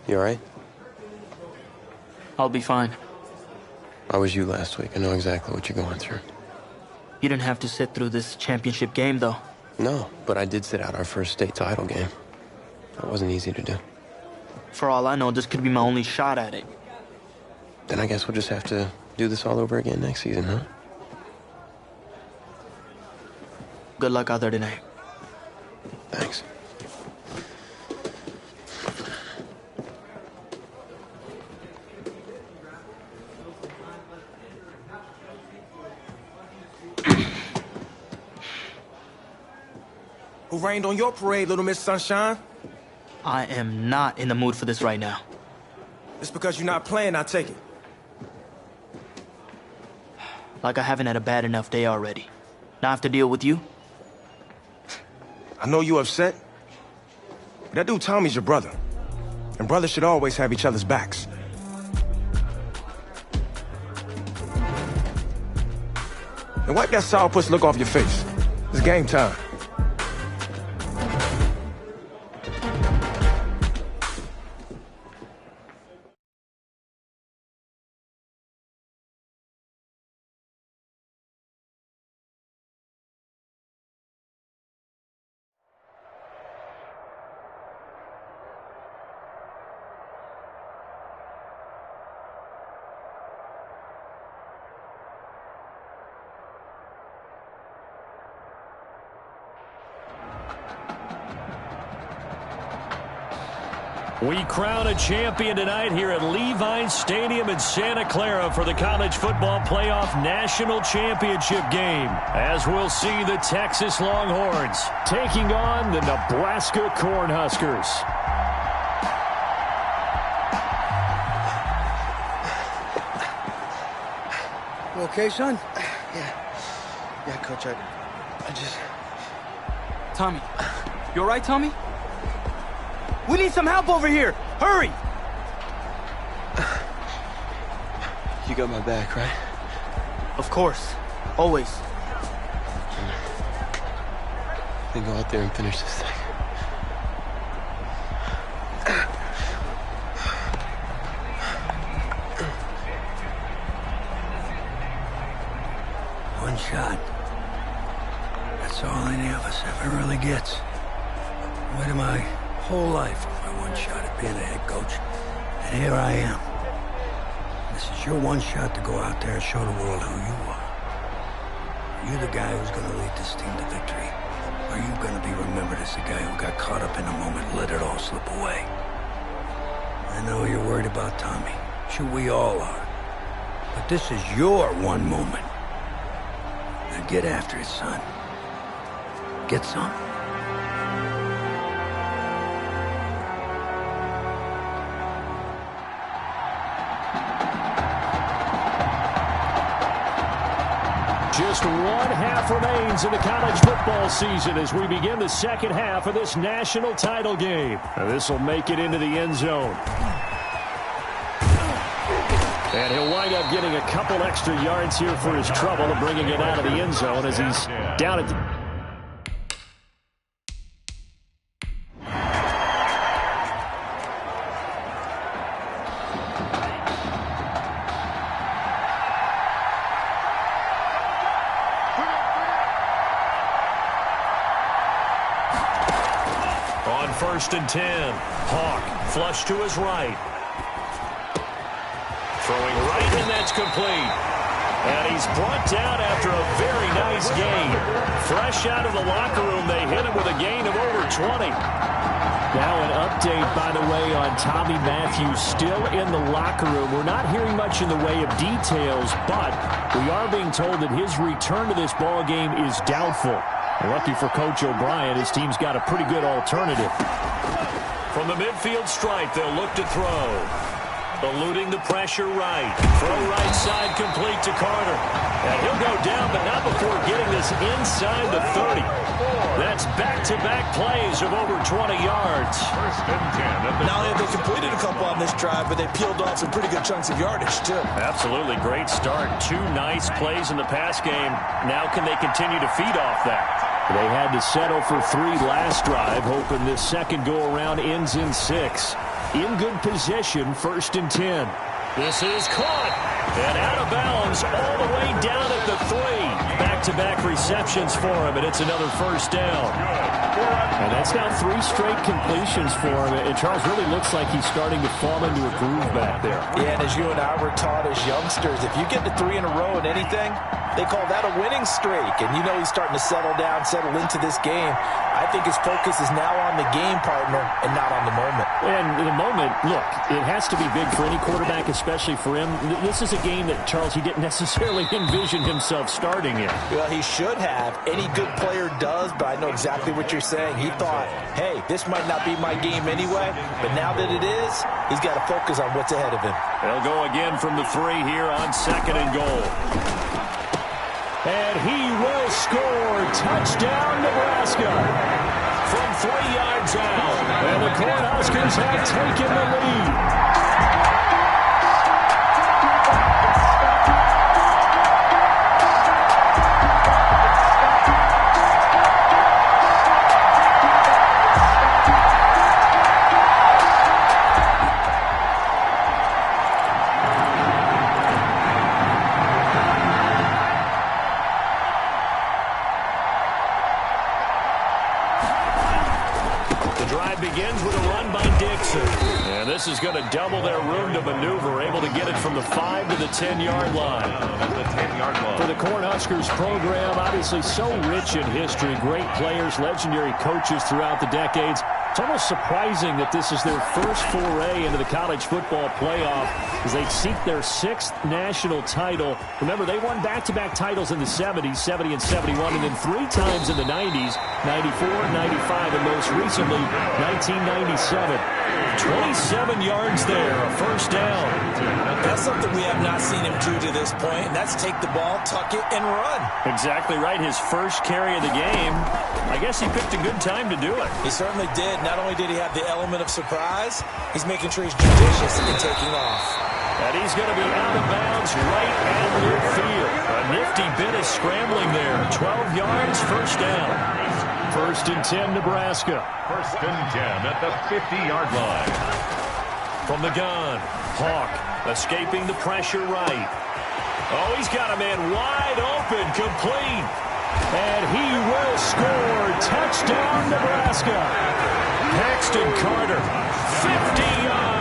You all right? I'll be fine. I was you last week. I know exactly what you're going through. You didn't have to sit through this championship game, though. No, but I did sit out our first state title game. That wasn't easy to do. For all I know, this could be my only shot at it. Then I guess we'll just have to do this all over again next season, huh? Good luck out there tonight. Thanks. Who rained on your parade, Little Miss Sunshine? I am not in the mood for this right now. It's because you're not playing, I take it. Like I haven't had a bad enough day already. Now I have to deal with you? I know you're upset. But that dude Tommy's your brother. And brothers should always have each other's backs. And wipe that sourpuss look off your face. It's game time. We crown a champion tonight here at Levine Stadium in Santa Clara for the College Football Playoff National Championship game. As we'll see the Texas Longhorns taking on the Nebraska Cornhuskers. You okay, son? Yeah, Coach, I just... Tommy. You all right, Tommy? We need some help over here! Hurry! You got my back, right? Of course. Always. Then go out there and finish this thing. One shot. That's all any of us ever really gets. Waited my whole life for my one shot at being a head coach. And here I am. This is your one shot to go out there and show the world who you are. Are you the guy who's going to lead this team to victory? Or are you going to be remembered as the guy who got caught up in the moment and let it all slip away? I know you're worried about Tommy. Sure, we all are. But this is your one moment. Now get after it, son. Get some. Just one half remains in the college football season as we begin the second half of this national title game. This will make it into the end zone. And he'll wind up getting a couple extra yards here for his trouble and bringing it out of the end zone as he's down at the... On 1st and 10, Hawk flush to his right. Throwing right, and that's complete. And he's brought down after a very nice gain. Fresh out of the locker room, they hit him with a gain of over 20. Now an update, by the way, on Tommy Matthews still in the locker room. We're not hearing much in the way of details, but we are being told that his return to this ball game is doubtful. Lucky for Coach O'Brien, his team's got a pretty good alternative. From the midfield stripe, they'll look to throw. Eluding the pressure right. Throw right side complete to Carter. And he'll go down, but not before getting this inside the 30. That's back-to-back plays of over 20 yards. Not only have they completed a couple on this drive, but they peeled off some pretty good chunks of yardage, too. Absolutely. Great start. 2 nice plays in the pass game. Now can they continue to feed off that? They had to settle for 3 last drive, hoping this second go-around ends in 6. in good possession, 1st and 10. This is caught and out of bounds all the way down at the 3. Back-to-back receptions for him, and it's another 1st down. And that's now 3 straight completions for him. And Charles really looks like he's starting to fall into a groove back there. Yeah, and as you and I were taught as youngsters, if you get to 3 in a row in anything, they call that a winning streak. And you know he's starting to settle down, settle into this game. I think his focus is now on the game, partner, and not on the moment. And in the moment, look, it has to be big for any quarterback, especially for him. This is a game that, Charles, he didn't necessarily envision himself starting in. Well, he should have. Any good player does, but I know exactly what you're saying. He thought, hey, this might not be my game anyway, but now that it is, he's got to focus on what's ahead of him. They'll go again from the 3 here on 2nd and goal. And he will score. Touchdown, Nebraska. From 3 yards out. And the Cornhuskers have taken the lead. Begins with a run by Dixon. And this is going to double their room to maneuver, able to get it from the 5 to the 10-yard line. For the Cornhuskers program, obviously so rich in history, great players, legendary coaches throughout the decades. It's almost surprising that this is their first foray into the college football playoff as they seek their 6th national title. Remember, they won back-to-back titles in the 70s, 70 and 71, and then 3 times in the 90s, 94, 95, and most recently, 1997. 27 yards there, a 1st down. That's something we have not seen him do to this point, and that's take the ball, tuck it, and run. Exactly right. His first carry of the game. I guess he picked a good time to do it. He certainly did. Not only did he have the element of surprise, he's making sure he's judicious in taking off. And he's going to be out of bounds right at midfield. A nifty bit of scrambling there. 12 yards, 1st down. 1st and 10, Nebraska. 1st and 10 at the 50-yard line. From the gun, Hawk escaping the pressure right. Oh, he's got a man wide open, complete. And he will score. Touchdown, Nebraska. Paxton Carter, 50 yards.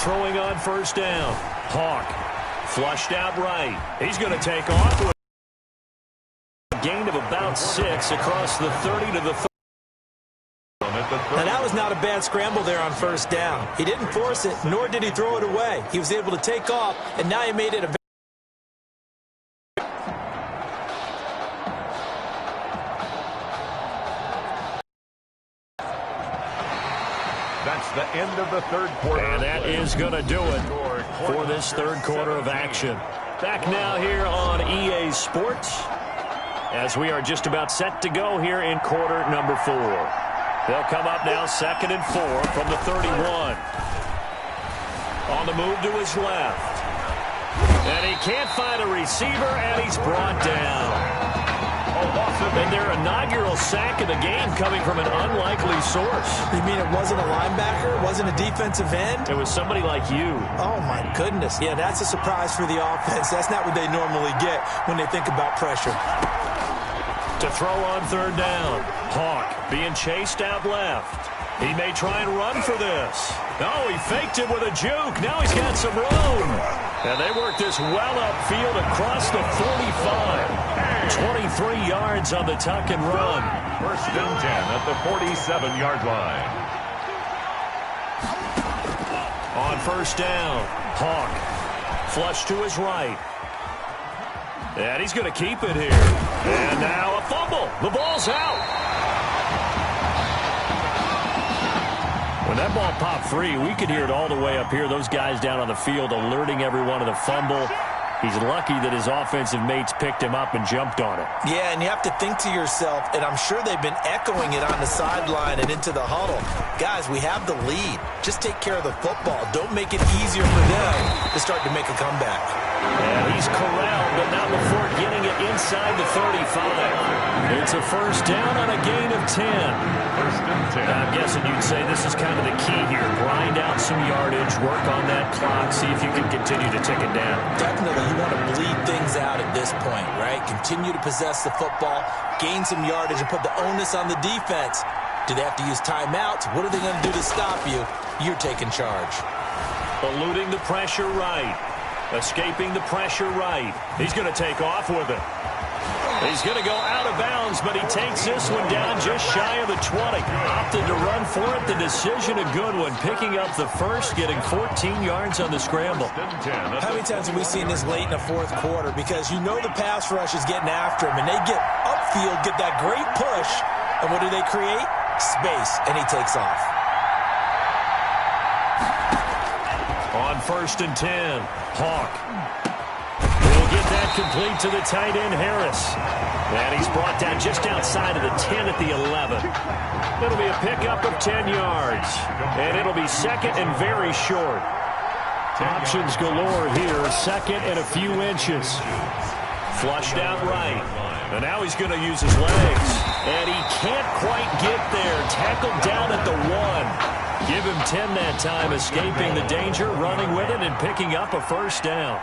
Throwing on 1st down. Hawk flushed out right. He's going to take off with a gain of about 6 across the 30 to the 30. Now, that was not a bad scramble there on 1st down. He didn't force it, nor did he throw it away. He was able to take off, and now he made it a That's the end of the 3rd quarter. And that is going to do it for this 3rd quarter of action. Back now here on EA Sports as we are just about set to go here in quarter number 4. They'll come up now 2nd and 4 from the 31. On the move to his left. And he can't find a receiver, and he's brought down. And their inaugural sack of the game coming from an unlikely source. You mean it wasn't a linebacker? It wasn't a defensive end? It was somebody like you. Oh, my goodness. Yeah, that's a surprise for the offense. That's not what they normally get when they think about pressure. To throw on 3rd down. Hawk being chased out left. He may try and run for this. Oh, he faked it with a juke. Now he's got some room. And they work this well upfield across the 45. 23 yards on the tuck and run. 1st and 10 at the 47-yard line. On 1st down, Hawk flush to his right. And he's going to keep it here. And now a fumble. The ball's out. When that ball popped free. We could hear it all the way up here. Those guys down on the field alerting everyone of the fumble. He's lucky that his offensive mates picked him up and jumped on it. Yeah, and you have to think to yourself, and I'm sure they've been echoing it on the sideline and into the huddle. Guys, we have the lead. Just take care of the football. Don't make it easier for them to start to make a comeback. And he's corralled, but not before getting it inside the 35. It's a first down on a gain of 10. First and 10. Now, I'm guessing you'd say this is kind of the key here. Grind out some yardage, work on that clock, see if you can continue to tick it down. Definitely, you want to bleed things out at this point, right? Continue to possess the football, gain some yardage, and put the onus on the defense. Do they have to use timeouts? What are they going to do to stop you? You're taking charge. Eluding the pressure right. Escaping the pressure right. He's going to take off with it. He's going to go out of bounds, but he takes this one down just shy of the 20. Opted to run for it. The decision a good one. Picking up the first, getting 14 yards on the scramble. How many times have we seen this late in the fourth quarter? Because you know the pass rush is getting after him, and they get upfield, get that great push, and what do they create? Space, and he takes off. On first and 10, Hawk. He'll get that complete to the tight end, Harris. And he's brought down just outside of the 10 at the 11. It'll be a pickup of 10 yards. And it'll be second and very short. Options galore here, second and a few inches. Flushed out right. And now he's going to use his legs. And he can't quite get there. Tackled down at the 1. Give him 10 that time, escaping the danger, running with it, and picking up a first down.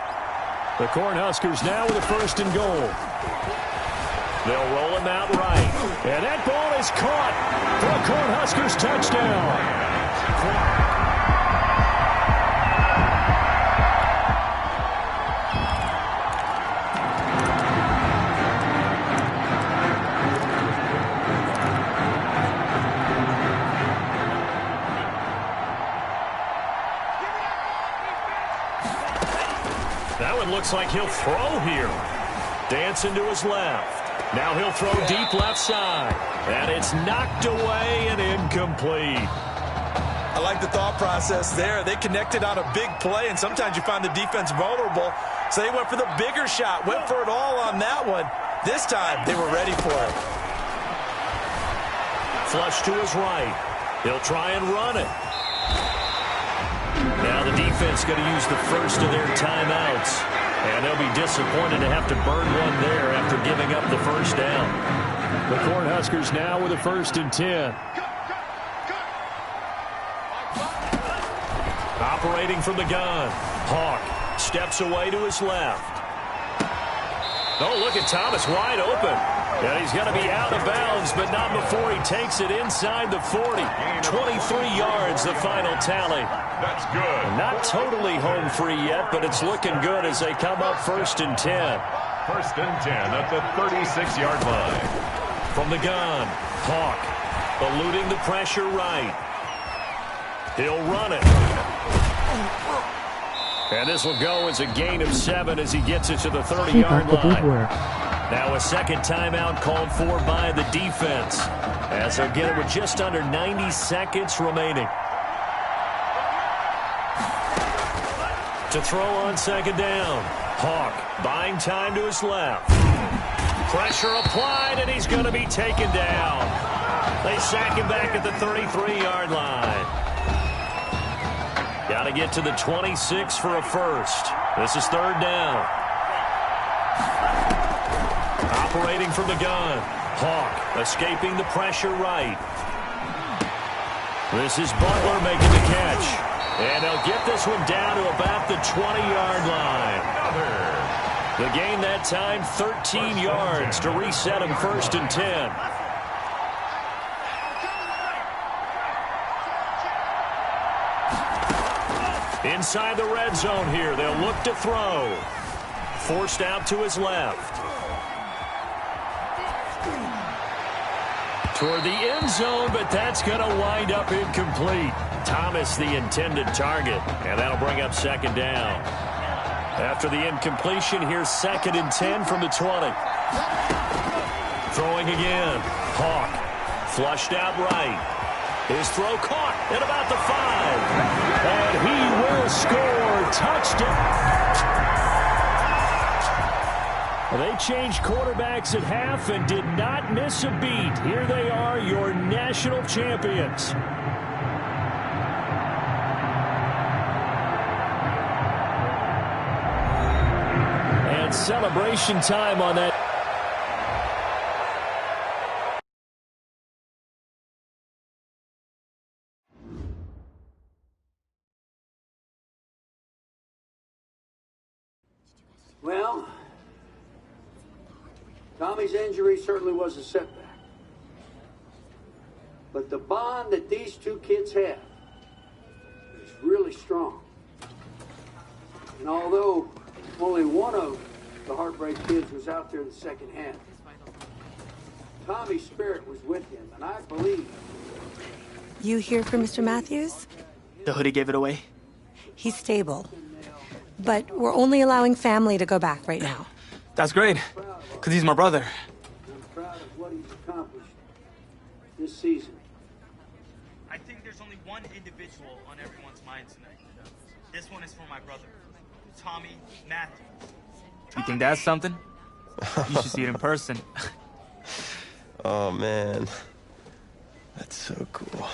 The Cornhuskers now with a first and goal. They'll roll him out right. And that ball is caught for a Cornhuskers touchdown. Looks like he'll throw here. Dancing to his left. Now he'll throw deep left side. And it's knocked away and incomplete. I like the thought process there. They connected on a big play, and sometimes you find the defense vulnerable. So they went for the bigger shot, went for it all on that one. This time, they were ready for it. Flush to his right. He'll try and run it. Now the defense going to use the first of their timeouts. And they'll be disappointed to have to burn one there after giving up the first down. The Cornhuskers now with a first and 10. Operating from the gun. Hawk steps away to his left. Oh, look at Thomas wide open. And he's going to be out of bounds, but not before he takes it inside the 40. 23 yards, the final tally. That's good. Not totally home free yet, but it's looking good as they come up first and 10. First and 10 at the 36-yard line. From the gun, Hawk eluding the pressure right. He'll run it. And this will go as a gain of 7 as he gets it to the 30-yard line. Now a second timeout called for by the defense as they'll get it with just under 90 seconds remaining. To throw on second down. Hawk buying time to his left. Pressure applied, and he's going to be taken down. They sack him back at the 33-yard line. Got to get to the 26 for a first. This is third down. Operating from the gun. Hawk escaping the pressure right. This is Butler making the catch. And they'll get this one down to about the 20-yard line. The gain that time, 13 yards to reset him first and 10. Inside the red zone here, they'll look to throw. Forced out to his left. Toward the end zone, but that's going to wind up incomplete. Thomas, the intended target, and that'll bring up second down. After the incompletion, here's second and 10 from the 20. Throwing again. Hawk flushed out right. His throw caught at about the 5. And he will score. Touchdown. They changed quarterbacks at half and did not miss a beat. Here they are, your national champions. And celebration time on that. Well, Tommy's injury certainly was a setback. But the bond that these two kids have is really strong. And although only one of the Heartbreak Kids was out there in the second half, Tommy's spirit was with him, and I believe... You here for Mr. Matthews? The hoodie gave it away? He's stable. But we're only allowing family to go back right now. That's great, because he's my brother. I'm proud of what he's accomplished this season. I think there's only one individual on everyone's mind tonight. This one is for my brother, Tommy Matthews. You think that's something? You should see it in person. Oh, man. That's so cool.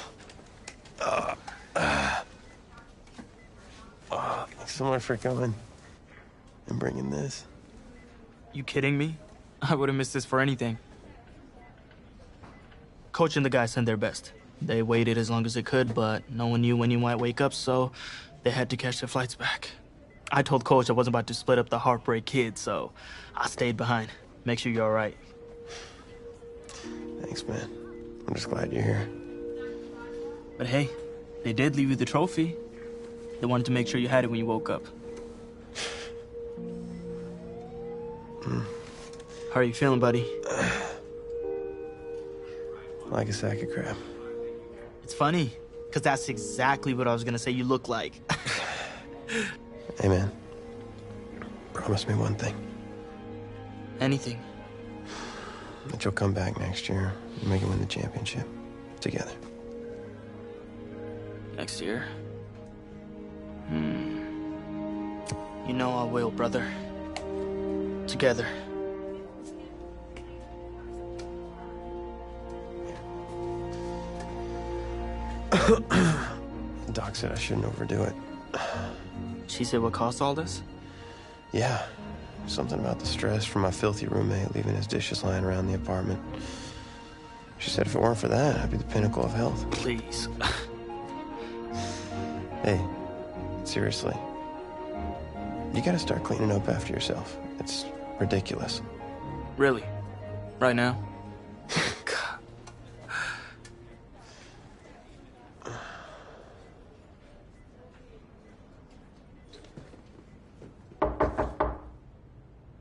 Thanks so much for coming and bringing this. You kidding me? I wouldn't miss this for anything. Coach and the guys sent their best. They waited as long as they could, but no one knew when you might wake up, so they had to catch their flights back. I told Coach I wasn't about to split up the Heartbreak Kids, so I stayed behind. Make sure you're all right. Thanks, man. I'm just glad you're here. But hey, they did leave you the trophy. They wanted to make sure you had it when you woke up. How are you feeling, buddy? Like a sack of crap. It's funny, because that's exactly what I was going to say you look like. Hey, man. Promise me one thing. Anything. That you'll come back next year and make it win the championship. Together. Next year? You know I will, brother. Together. Doc said I shouldn't overdo it. She said what caused all this? Yeah. Something about the stress from my filthy roommate leaving his dishes lying around the apartment. She said if it weren't for that, I'd be the pinnacle of health. Please. Hey, seriously. You gotta start cleaning up after yourself. It's ridiculous. Really? Right now?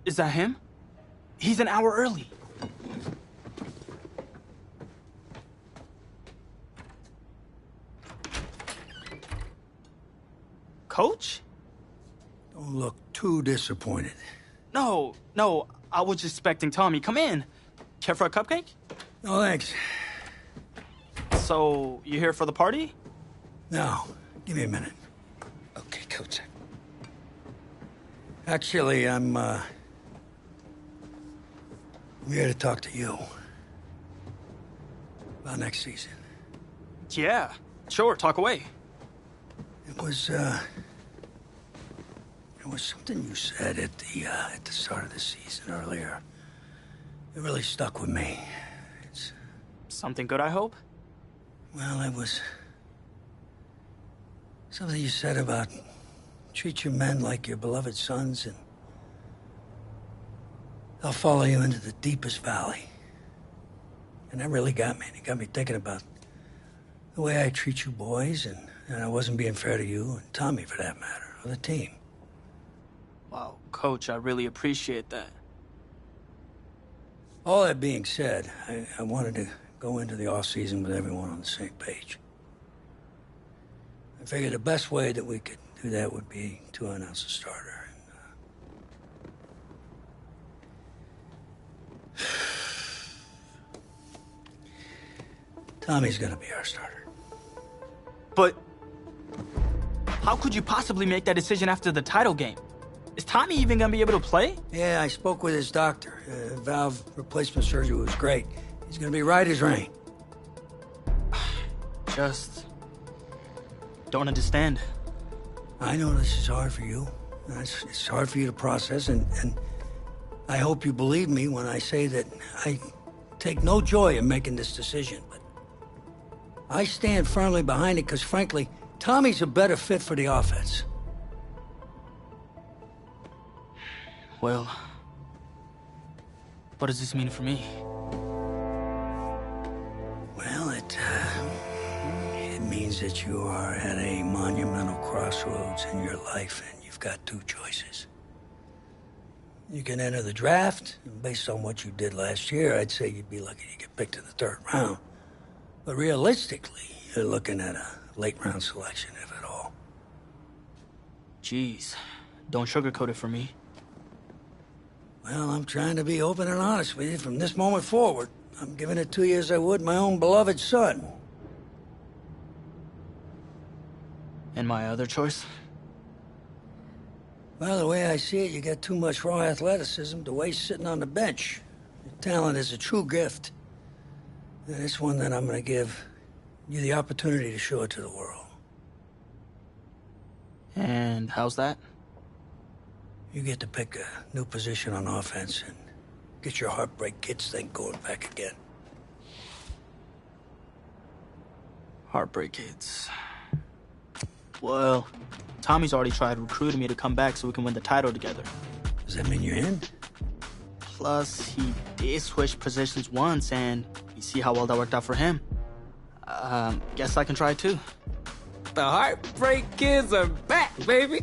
Is that him? He's an hour early. Coach? Don't look too disappointed. No, I was just expecting Tommy. Come in. Care for a cupcake? No, thanks. So, you here for the party? No, give me a minute. Okay, Coach. Actually, I'm here to talk to you about next season. Yeah, sure, talk away. It was something you said at the start of the season earlier. It really stuck with me. It's something good, I hope? Well, it was something you said about treat your men like your beloved sons, and they'll follow you into the deepest valley. And that really got me. It got me thinking about the way I treat you boys, and I wasn't being fair to you, and Tommy for that matter, or the team. Wow, Coach, I really appreciate that. All that being said, I wanted to go into the off-season with everyone on the same page. I figured the best way that we could do that would be to announce a starter. Tommy's gonna be our starter. But how could you possibly make that decision after the title game? Is Tommy even gonna be able to play? Yeah, I spoke with his doctor. Valve replacement surgery was great. He's gonna be right as rain. Just don't understand. I know this is hard for you. It's hard for you to process, and I hope you believe me when I say that I take no joy in making this decision, but I stand firmly behind it because, frankly, Tommy's a better fit for the offense. Well, what does this mean for me? Well, it means that you are at a monumental crossroads in your life, and you've got two choices. You can enter the draft, and based on what you did last year, I'd say you'd be lucky to get picked in the 3rd round. But realistically, you're looking at a late-round selection, if at all. Jeez, don't sugarcoat it for me. Well, I'm trying to be open and honest with you from this moment forward. I'm giving it to you as I would my own beloved son. And my other choice? Well, the way I see it, you got too much raw athleticism to waste sitting on the bench. Your talent is a true gift. And it's one that I'm going to give you the opportunity to show it to the world. And how's that? You get to pick a new position on offense and get your Heartbreak Kids thing going back again. Heartbreak Kids. Well, Tommy's already tried recruiting me to come back so we can win the title together. Does that mean you're in? Plus, he did switch positions once, and you see how well that worked out for him. Guess I can try too. The Heartbreak Kids are back, baby!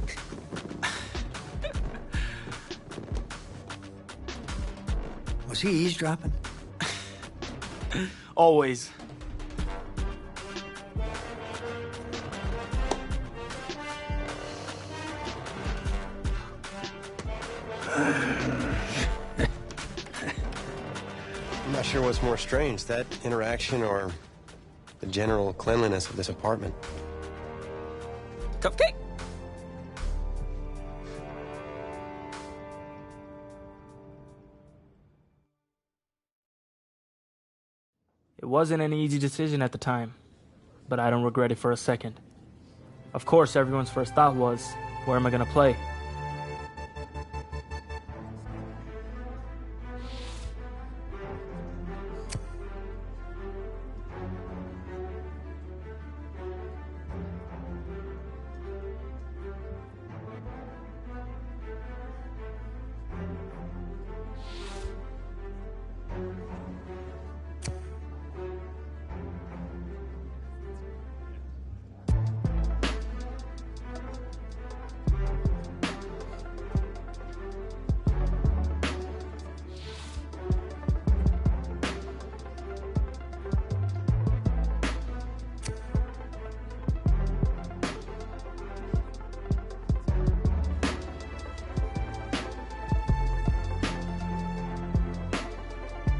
Was he eavesdropping? Always. I'm not sure what's more strange, that interaction or the general cleanliness of this apartment. Cupcake? It wasn't an easy decision at the time, but I don't regret it for a second. Of course, everyone's first thought was, where am I gonna play?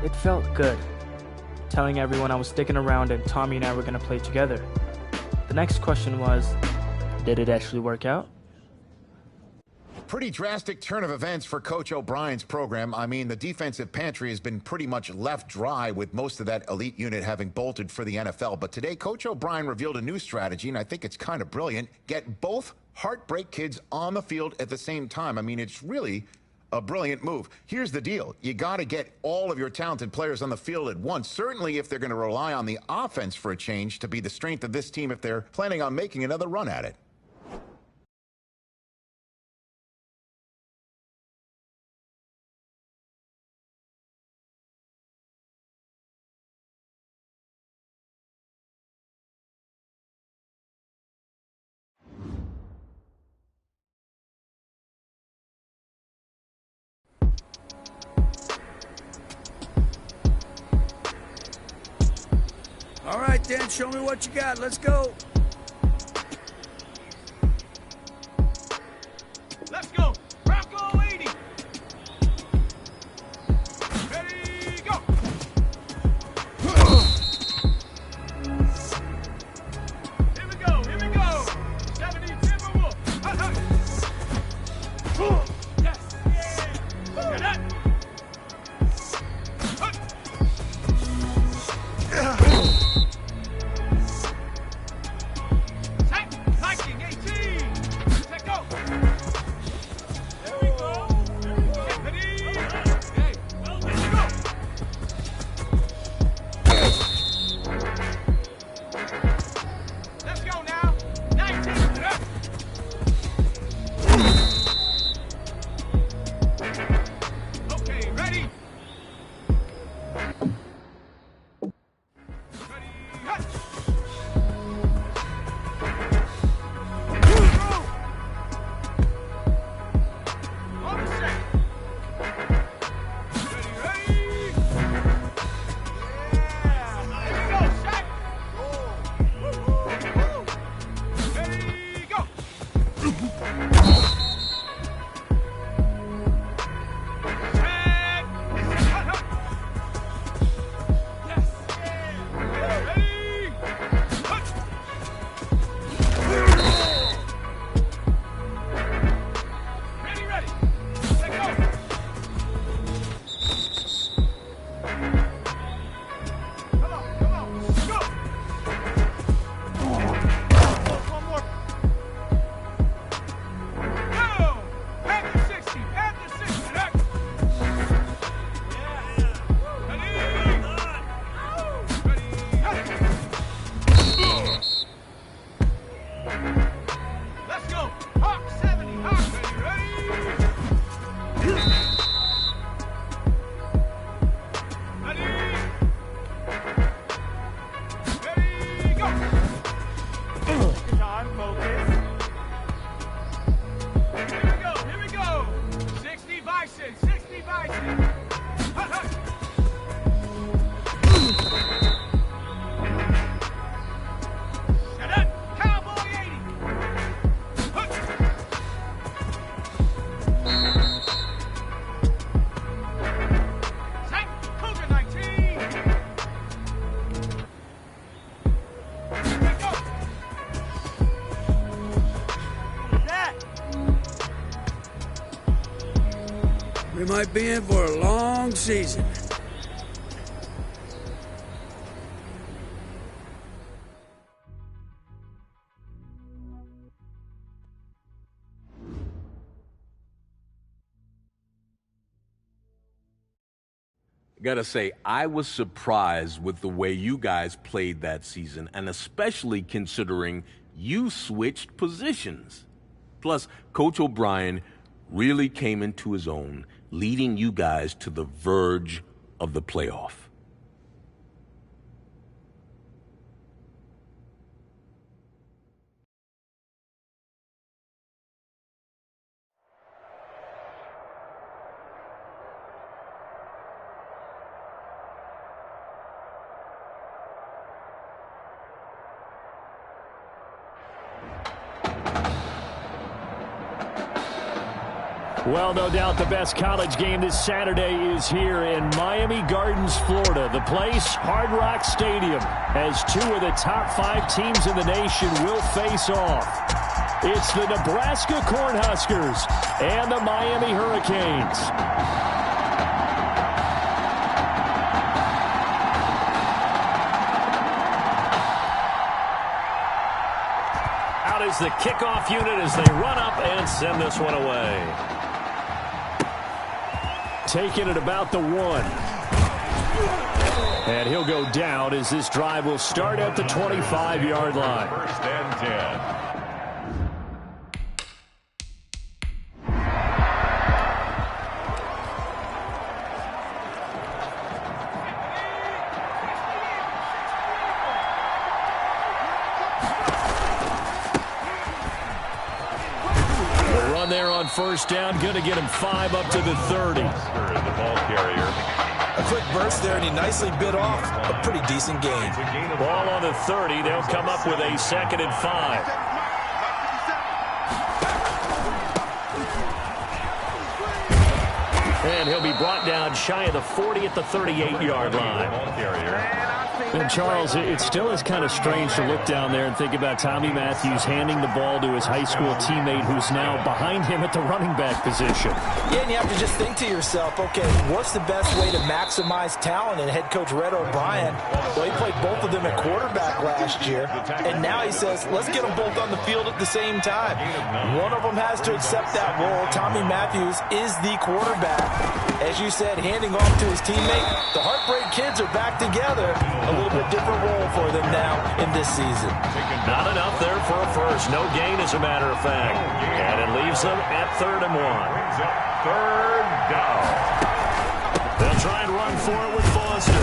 It felt good, telling everyone I was sticking around and Tommy and I were gonna play together. The next question was, did it actually work out? Pretty drastic turn of events for Coach O'Brien's program. I mean, the defensive pantry has been pretty much left dry with most of that elite unit having bolted for the NFL. But today, Coach O'Brien revealed a new strategy, and I think it's kind of brilliant. Get both Heartbreak Kids on the field at the same time. I mean, it's really a brilliant move. Here's the deal. You got to get all of your talented players on the field at once, certainly if they're going to rely on the offense for a change to be the strength of this team if they're planning on making another run at it. All right, Dan, show me what you got. Let's go. Let's go. Bronco 80. Ready, go. Here we go. might be in for a long season. Gotta say, I was surprised with the way you guys played that season, and especially considering you switched positions. Plus, Coach O'Brien really came into his own, leading you guys to the verge of the playoff. Well, no doubt the best college game this Saturday is here in Miami Gardens, Florida. The place, Hard Rock Stadium, as two of the top 5 teams in the nation will face off. It's the Nebraska Cornhuskers and the Miami Hurricanes. Out is the kickoff unit as they run up and send this one away. Taking it about the 1. And he'll go down as this drive will start at the 25-yard line. First and 10. There on first down, going to get him 5 up to the 30. The ball carrier. A quick burst there, and he nicely bit off a pretty decent gain. Ball on the 30. They'll come up with a 2nd and 5. And he'll be brought down shy of the 40 at the 38-yard line. Ball carrier. And Charles, it still is kind of strange to look down there and think about Tommy Matthews handing the ball to his high school teammate who's now behind him at the running back position. Yeah, and you have to just think to yourself, okay, what's the best way to maximize talent? And head coach Red O'Brien, well, he played both of them at quarterback last year, and now he says, let's get them both on the field at the same time. One of them has to accept that role. Tommy Matthews is the quarterback. As you said, handing off to his teammate. The Heartbreak Kids are back together. A little bit different role for them now in this season. Not enough there for a first. No gain, as a matter of fact. And it leaves them at 3rd and 1. Third down. They'll try and run for it with Foster.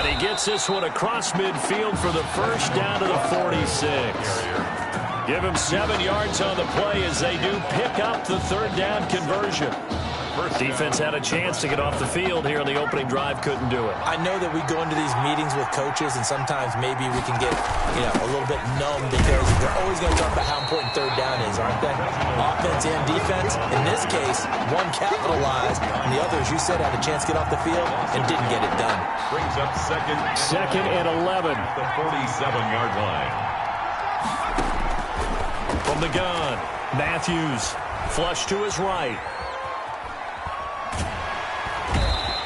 And he gets this one across midfield for the first down to the 46. Give him 7 yards on the play as they do pick up the 3rd down conversion. Defense had a chance to get off the field here on the opening drive, couldn't do it. I know that we go into these meetings with coaches, and sometimes maybe we can get, a little bit numb because they're always going to talk about how important 3rd down is, aren't they? Offense and defense. In this case, one capitalized, and the other, as you said, had a chance to get off the field and didn't get it done. Brings up second and 11. The 47-yard line. From the gun, Matthews, flush to his right.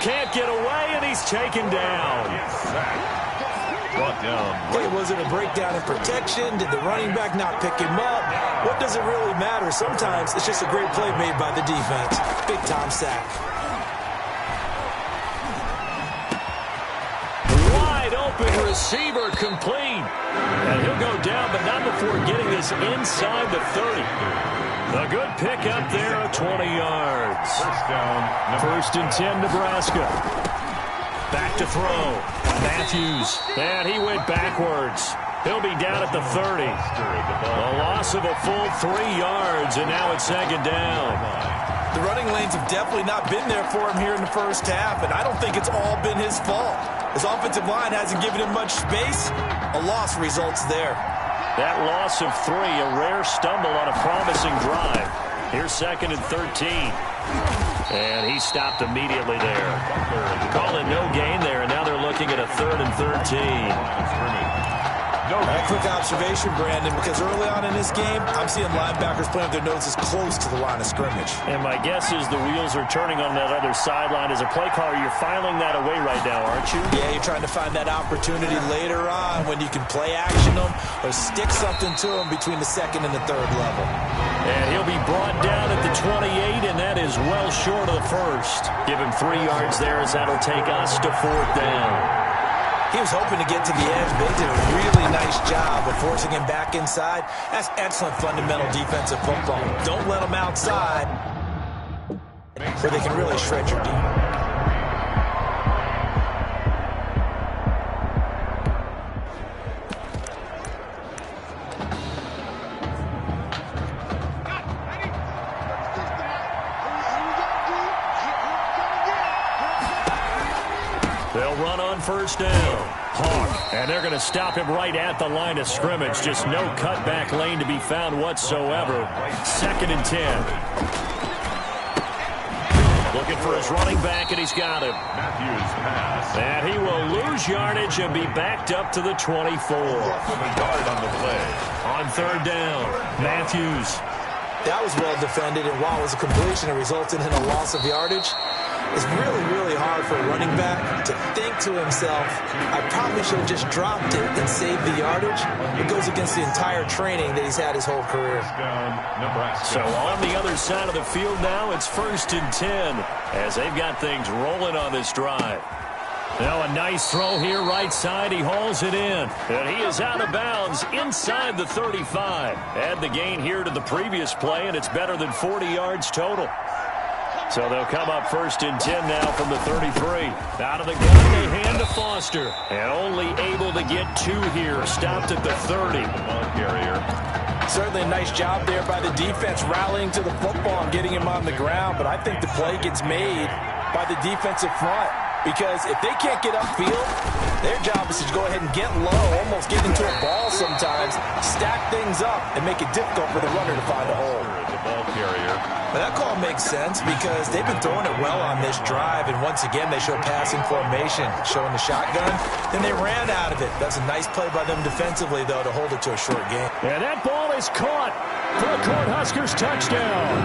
Can't get away, and he's taken down. Brought down. Hey, was it a breakdown in protection? Did the running back not pick him up? What does it really matter? Sometimes it's just a great play made by the defense. Big-time sack. Wide open receiver complete. And he'll go down, but not before getting this inside the 30. A good pickup there at 20 yards. First down. First and 10, Nebraska. Back to throw. Matthews. And he went backwards. He'll be down at the 30. A loss of a full 3 yards, and now it's 2nd down. The running lanes have definitely not been there for him here in the first half, and I don't think it's all been his fault. His offensive line hasn't given him much space. A loss results there. That loss of 3, a rare stumble on a promising drive. Here's 2nd and 13. And he stopped immediately there. Call it no gain there, and now they're looking at a 3rd and 13. gain. Quick observation, Brandon, because early on in this game, I'm seeing linebackers playing with their noses close to the line of scrimmage. And my guess is the wheels are turning on that other sideline. As a play caller, you're filing that away right now, aren't you? Yeah, you're trying to find that opportunity later on when you can play action them or stick something to them between the second and the third level. And he'll be brought down at the 28, and that is well short of the first. Give him 3 yards there as that'll take us to 4th down. He was hoping to get to the edge, but they did a really nice job of forcing him back inside. That's excellent fundamental defensive football. Don't let them outside where they can really shred your defense. They'll run on 1st down. Hawk, and they're going to stop him right at the line of scrimmage. Just no cutback lane to be found whatsoever. 2nd and 10. Looking for his running back, and he's got him. Matthews pass. And he will lose yardage and be backed up to the 24. Guard on the play. On 3rd down, Matthews. That was well defended, and while it was a completion, it resulted in a loss of yardage. It's really, really hard for a running back to think to himself, I probably should have just dropped it and saved the yardage. It goes against the entire training that he's had his whole career. So on the other side of the field now, it's 1st and 10 as they've got things rolling on this drive. Now a nice throw here right side. He hauls it in. And he is out of bounds inside the 35. Add the gain here to the previous play, and it's better than 40 yards total. So they'll come up 1st and 10 now from the 33. Out of the gun, they hand to Foster. And only able to get 2 here. Stopped at the 30. Ball carrier. Certainly a nice job there by the defense rallying to the football and getting him on the ground. But I think the play gets made by the defensive front. Because if they can't get upfield, their job is to go ahead and get low, almost get into a ball sometimes, stack things up, and make it difficult for the runner to find a hole. The ball carrier. But that call makes sense because they've been throwing it well on this drive, and once again they show passing formation, showing the shotgun. Then they ran out of it. That's a nice play by them defensively, though, to hold it to a short game. And that ball is caught for a Cornhuskers touchdown.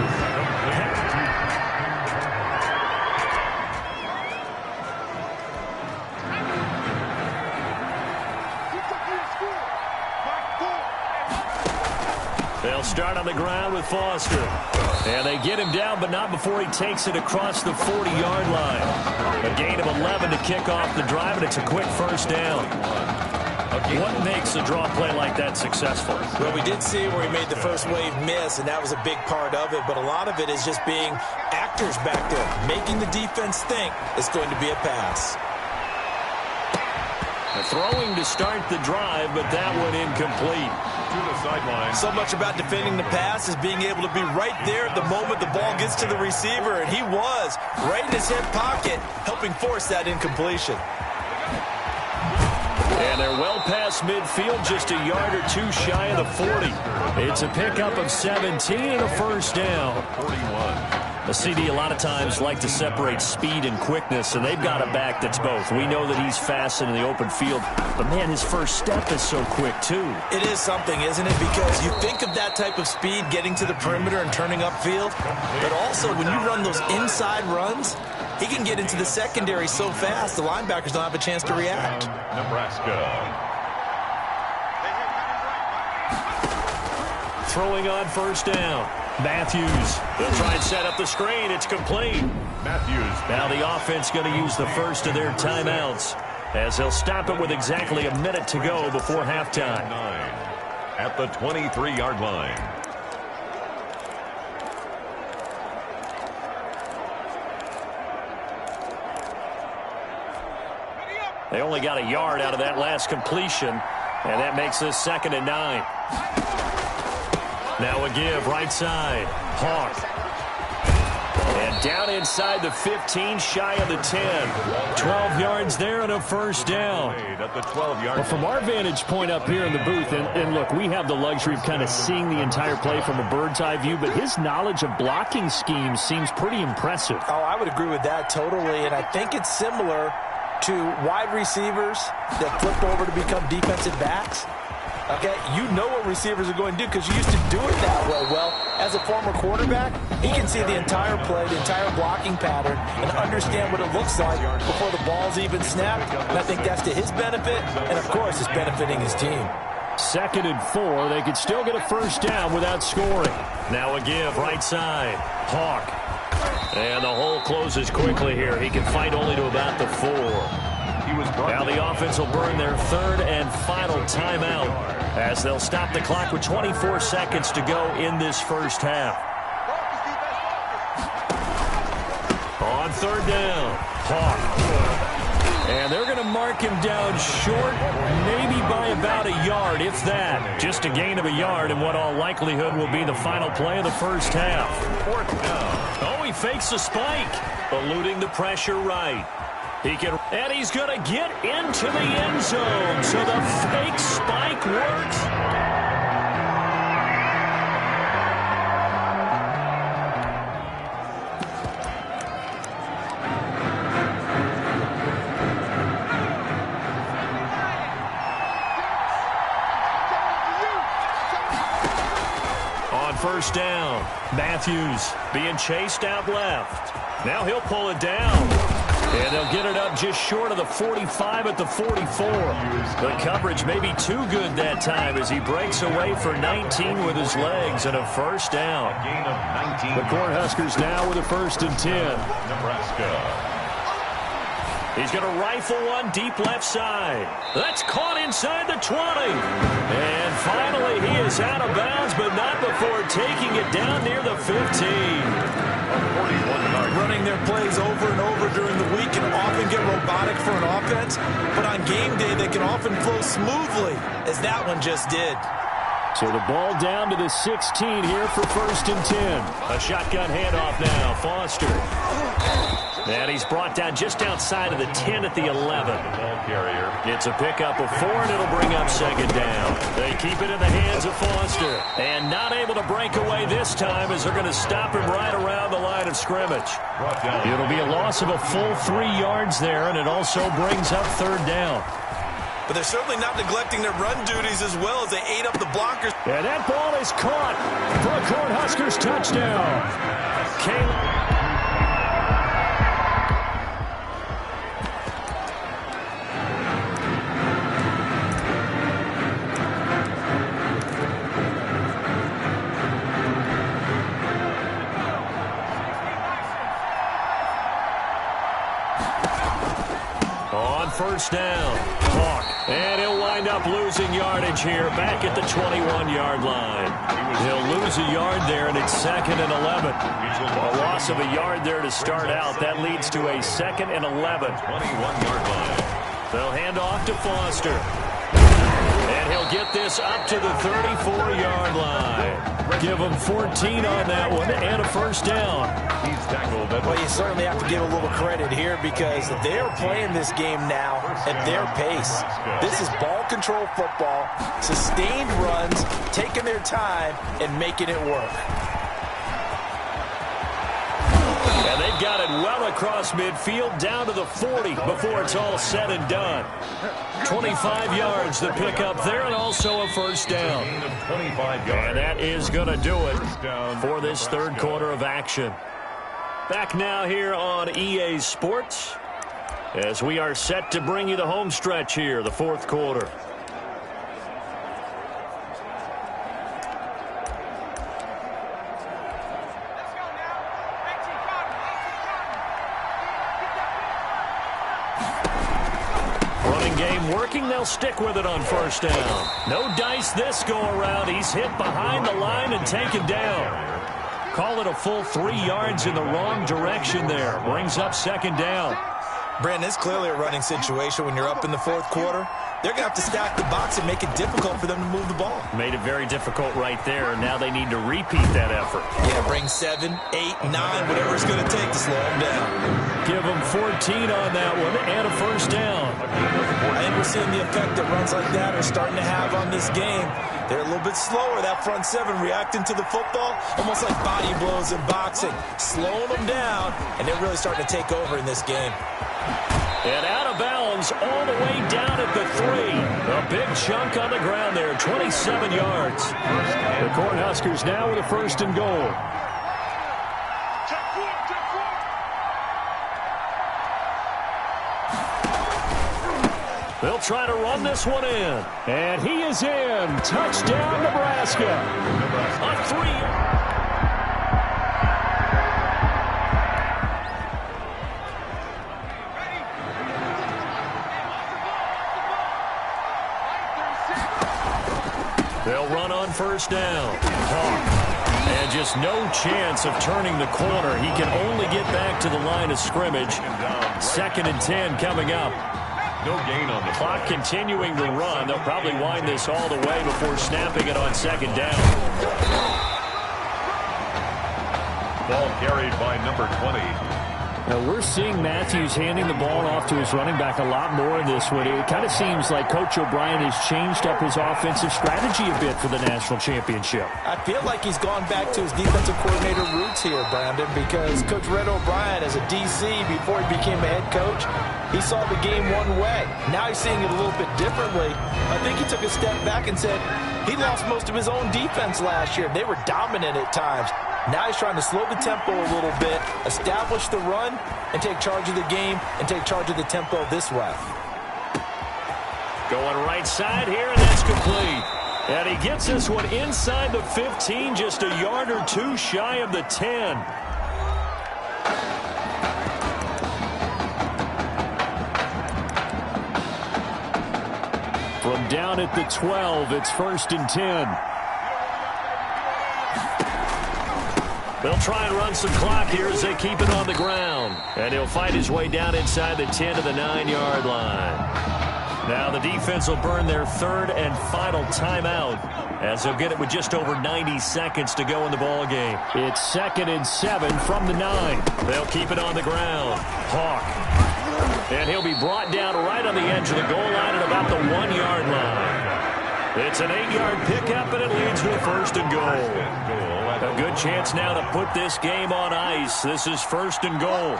They'll start on the ground with Foster. And they get him down, but not before he takes it across the 40-yard line. A gain of 11 to kick off the drive, and it's a quick 1st down. What makes a draw play like that successful? Well, we did see where he made the first wave miss, and that was a big part of it. But a lot of it is just being actors back there, making the defense think it's going to be a pass. Throwing to start the drive, but that one incomplete. To the sideline. So much about defending the pass is being able to be right there at the moment the ball gets to the receiver, and he was right in his hip pocket, helping force that incompletion. And they're well past midfield, just a yard or 2 shy of the 40. It's a pickup of 17 and a 1st down. 41. The CD a lot of times like to separate speed and quickness, and they've got a back that's both. We know that he's fast in the open field, but man, his first step is so quick too. It is something, isn't it? Because you think of that type of speed getting to the perimeter and turning upfield, but also when you run those inside runs, he can get into the secondary so fast the linebackers don't have a chance to react. Nebraska. Throwing on 1st down. Matthews. They'll try and set up the screen. It's complete. Matthews. Now the offense going to use the first of their timeouts as they'll stop it with exactly a minute to go before halftime. 9 at the 23-yard line. They only got a yard out of that last completion, and that makes this 2nd and 9. Now a give right side. Hawk. And down inside the 15, shy of the 10. 12 yards there and a 1st down. At the 12-yard. Well, from our vantage point up here in the booth, and look, we have the luxury of kind of seeing the entire play from a bird's eye view, but his knowledge of blocking schemes seems pretty impressive. Oh, I would agree with that totally, and I think it's similar to wide receivers that flipped over to become defensive backs. Okay, you know what receivers are going to do because you used to do it that way. Well, as a former quarterback, he can see the entire play, the entire blocking pattern, and understand what it looks like before the ball's even snapped. And I think that's to his benefit, and of course, it's benefiting his team. 2nd and 4. They could still get a first down without scoring. Now a give right side. Hawk. And the hole closes quickly here. He can fight only to about the 4. Now the offense will burn their 3rd and final timeout as they'll stop the clock with 24 seconds to go in this first half. On 3rd down, Hawk. And they're going to mark him down short, maybe by about a yard, if that. Just a gain of a yard in what all likelihood will be the final play of the first half. Oh, he fakes the spike, eluding the pressure right. And he's going to get into the end zone, so the fake spike works. On 1st down, Matthews being chased out left. Now he'll pull it down. And they'll get it up just short of the 45 at the 44. The coverage may be too good that time as he breaks away for 19 with his legs and a first down. The Cornhuskers now with a 1st and 10. Nebraska. He's going to rifle one deep left side. That's caught inside the 20. And finally he is out of bounds, but not before taking it down near the 15. Running their plays over and over during the week can often get robotic for an offense, but on game day they can often flow smoothly, as that one just did. So the ball down to the 16 here for 1st and 10. A shotgun handoff now, Foster. And he's brought down just outside of the 10 at the 11. It's a pickup of 4, and it'll bring up 2nd down. They keep it in the hands of Foster. And not able to break away this time as they're going to stop him right around the line of scrimmage. It'll be a loss of a full 3 yards there, and it also brings up 3rd down. But they're certainly not neglecting their run duties as well as they ate up the blockers. And that ball is caught for a Cornhuskers touchdown. On 1st down, Hawk. And he'll wind up losing yardage here back at the 21-yard line. He'll lose a yard there, and it's 2nd and 11. A loss of a yard there to start out. That leads to a 2nd and 11. 21-yard line. They'll hand off to Foster. And he'll get this up to the 34-yard line. Give him 14 on that one and a first down. He's tackled. Well, you certainly have to give a little credit here because they are playing this game now at their pace. This is ball control football, sustained runs, taking their time, and making it work. And they've got it well across midfield down to the 40 before it's all said and done. 25 yards the pickup there and also a first down. And that is going to do it for this 3rd quarter of action. Back now here on EA Sports as we are set to bring you the home stretch here, the 4th quarter. Working, they'll stick with it on 1st down. No dice this go around. He's hit behind the line and taken down. Call it a full 3 yards in the wrong direction there. Brings up 2nd down. Brandon, it's clearly a running situation when you're up in the 4th quarter. They're going to have to stack the box and make it difficult for them to move the ball. Made it very difficult right there. Now they need to repeat that effort. Yeah, bring 7, 8, 9, whatever it's going to take to slow them down. Give them 14 on that one and a first down. I think we're seeing the effect that runs like that are starting to have on this game. They're a little bit slower, that front 7 reacting to the football, almost like body blows in boxing, slowing them down, and they're really starting to take over in this game. And out of bounds all the way down at the 3. A big chunk on the ground there, 27 yards. The Cornhuskers now with a 1st and goal. They'll try to run this one in. And he is in. Touchdown, Nebraska. A 3. They'll run on 1st down. And just no chance of turning the corner. He can only get back to the line of scrimmage. 2nd and 10 coming up. No gain on the clock continuing to run. They'll probably wind this all the way before snapping it on 2nd down. Ball carried by number 20. Now we're seeing Matthews handing the ball off to his running back a lot more in this one. It kind of seems like Coach O'Brien has changed up his offensive strategy a bit for the national championship. I feel like he's gone back to his defensive coordinator roots here, Brandon, because Coach Red O'Brien, as a DC before he became a head coach, he saw the game one way. Now he's seeing it a little bit differently. I think he took a step back and said he lost most of his own defense last year. They were dominant at times. Now he's trying to slow the tempo a little bit, establish the run, and take charge of the game and take charge of the tempo this way. Going right side here, and that's complete. And he gets this one inside the 15, just a yard or 2 shy of the 10. From down at the 12, it's 1st and 10. They'll try and run some clock here as they keep it on the ground. And he'll fight his way down inside the 10 to the 9-yard line. Now the defense will burn their 3rd and final timeout as they'll get it with just over 90 seconds to go in the ball game. It's 2nd and 7 from the 9. They'll keep it on the ground. Hawk. And he'll be brought down right on the edge of the goal line at about the 1-yard line. It's an 8-yard pickup, and it leads to a 1st and goal. A good chance now to put this game on ice. This is 1st and goal.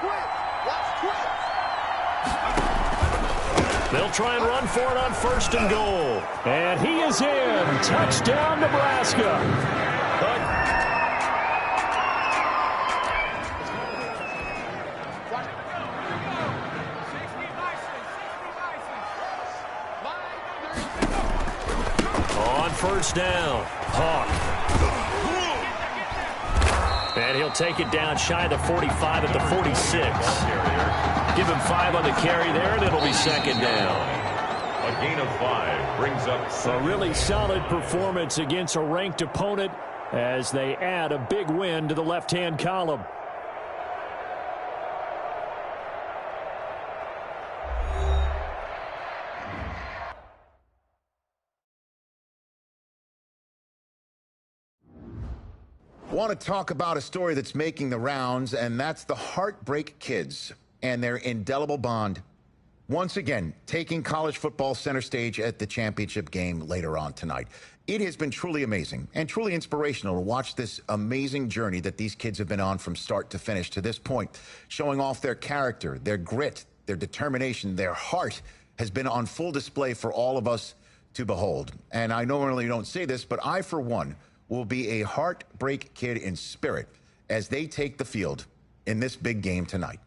They'll try and run for it on 1st and goal. And he is in. Touchdown, Nebraska. On 1st down, Hawk. And he'll take it down shy of the 45 at the 46. Give him 5 on the carry there, and it'll be 2nd down. A gain of 5 brings up a really solid performance against a ranked opponent as they add a big win to the left-hand column. Want to talk about a story that's making the rounds, and that's the Heartbreak Kids and their indelible bond. Once again, taking college football center stage at the championship game later on tonight. It has been truly amazing and truly inspirational to watch this amazing journey that these kids have been on from start to finish to this point, showing off their character, their grit, their determination, their heart has been on full display for all of us to behold. And I normally don't say this, but I, for one, will be a Heartbreak Kid in spirit as they take the field in this big game tonight.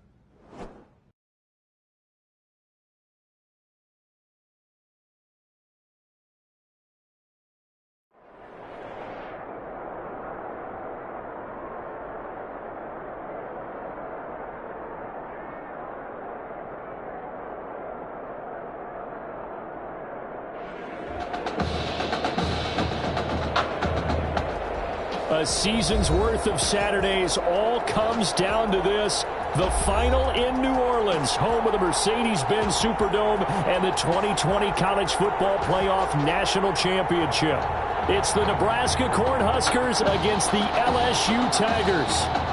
A season's worth of Saturdays all comes down to this. The final in New Orleans, home of the Mercedes-Benz Superdome and the 2020 College Football Playoff National Championship. It's the Nebraska Cornhuskers against the LSU Tigers.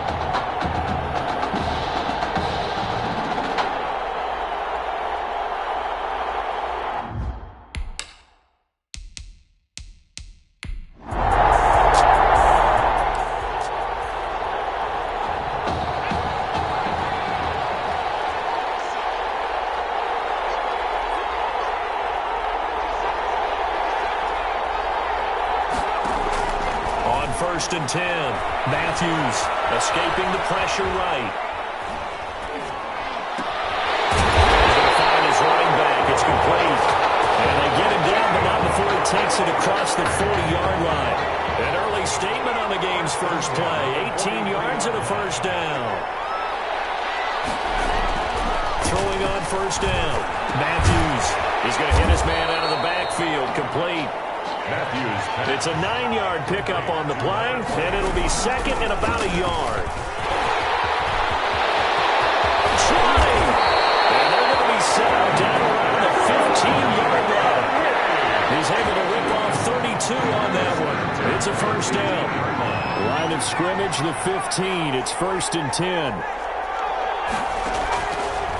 1st and 10. Matthews escaping the pressure right. He's going to find his running back. It's complete. And they get him down, but not before he takes it across the 40-yard line. An early statement on the game's first play. 18 yards and a first down. Throwing on first down. Matthews is going to hit his man out of the backfield. Complete. Matthews. It's a 9-yard pickup on the play, and it'll be second and about a yard. Trying. And they're going to be set up down around the 15-yard line. He's able to rip off 32 on that one. It's a first down. Line of scrimmage, the 15. It's 1st and 10.